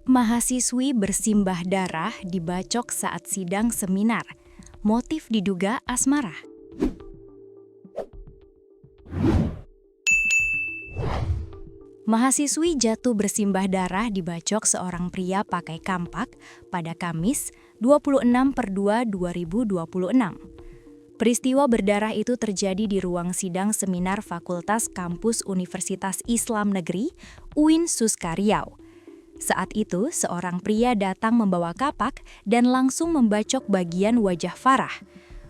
Mahasiswi bersimbah darah dibacok saat sidang seminar. Motif diduga asmara. Mahasiswi jatuh bersimbah darah dibacok seorang pria pakai kampak pada Kamis 26/2/2026. Peristiwa berdarah itu terjadi di ruang sidang seminar Fakultas Kampus Universitas Islam Negeri, UIN Suska Riau. Saat itu, seorang pria datang membawa kapak dan langsung membacok bagian wajah Farah.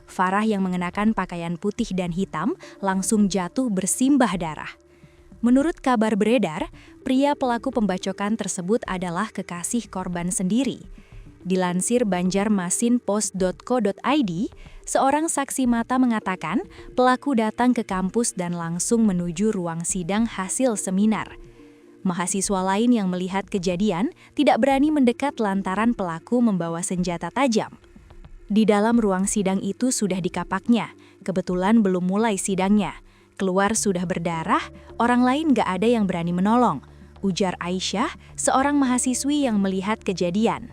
Farah yang mengenakan pakaian putih dan hitam langsung jatuh bersimbah darah. Menurut kabar beredar, pria pelaku pembacokan tersebut adalah kekasih korban sendiri. Dilansir banjarmasinpost.co.id, seorang saksi mata mengatakan pelaku datang ke kampus dan langsung menuju ruang sidang hasil seminar. Mahasiswa lain yang melihat kejadian tidak berani mendekat lantaran pelaku membawa senjata tajam. Di dalam ruang sidang itu sudah dikapaknya, kebetulan belum mulai sidangnya. Keluar sudah berdarah, orang lain gak ada yang berani menolong, ujar Aisyah, seorang mahasiswi yang melihat kejadian.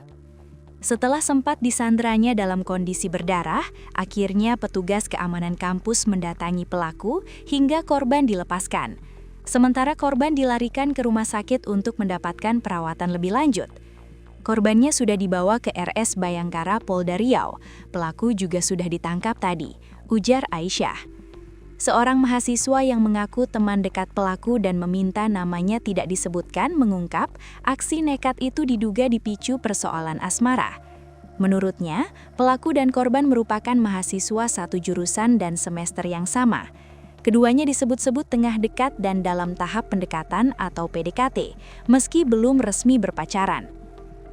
Setelah sempat disandranya dalam kondisi berdarah, akhirnya petugas keamanan kampus mendatangi pelaku hingga korban dilepaskan. Sementara korban dilarikan ke rumah sakit untuk mendapatkan perawatan lebih lanjut. Korbannya sudah dibawa ke RS Bayangkara Polda Riau. Pelaku juga sudah ditangkap tadi, ujar Aisyah. Seorang mahasiswa yang mengaku teman dekat pelaku dan meminta namanya tidak disebutkan mengungkap aksi nekat itu diduga dipicu persoalan asmara. Menurutnya, pelaku dan korban merupakan mahasiswa satu jurusan dan semester yang sama. Keduanya disebut-sebut tengah dekat dan dalam tahap pendekatan atau PDKT, meski belum resmi berpacaran.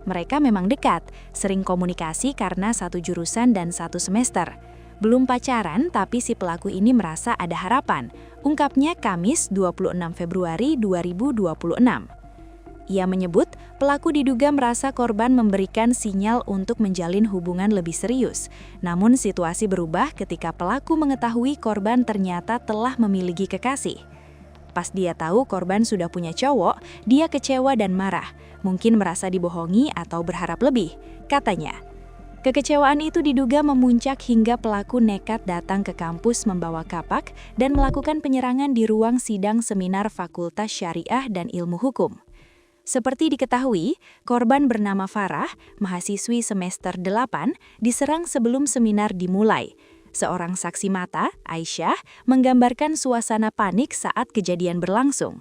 Mereka memang dekat, sering komunikasi karena satu jurusan dan satu semester. Belum pacaran, tapi si pelaku ini merasa ada harapan, ungkapnya Kamis 26 Februari 2026. Ia menyebut pelaku diduga merasa korban memberikan sinyal untuk menjalin hubungan lebih serius. Namun situasi berubah ketika pelaku mengetahui korban ternyata telah memiliki kekasih. Pas dia tahu korban sudah punya cowok, dia kecewa dan marah, mungkin merasa dibohongi atau berharap lebih, katanya. Kekecewaan itu diduga memuncak hingga pelaku nekat datang ke kampus membawa kapak dan melakukan penyerangan di ruang sidang seminar Fakultas Syariah dan Ilmu Hukum. Seperti diketahui, korban bernama Farah, mahasiswi semester 8, diserang sebelum seminar dimulai. Seorang saksi mata, Aisyah, menggambarkan suasana panik saat kejadian berlangsung.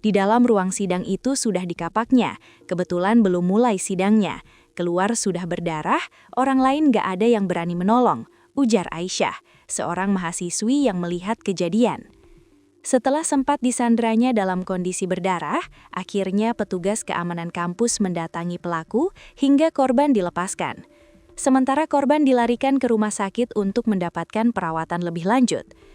Di dalam ruang sidang itu sudah dikapaknya, kebetulan belum mulai sidangnya. Keluar sudah berdarah, orang lain gak ada yang berani menolong, ujar Aisyah, seorang mahasiswi yang melihat kejadian. Setelah sempat disandranya dalam kondisi berdarah, akhirnya petugas keamanan kampus mendatangi pelaku hingga korban dilepaskan. Sementara korban dilarikan ke rumah sakit untuk mendapatkan perawatan lebih lanjut.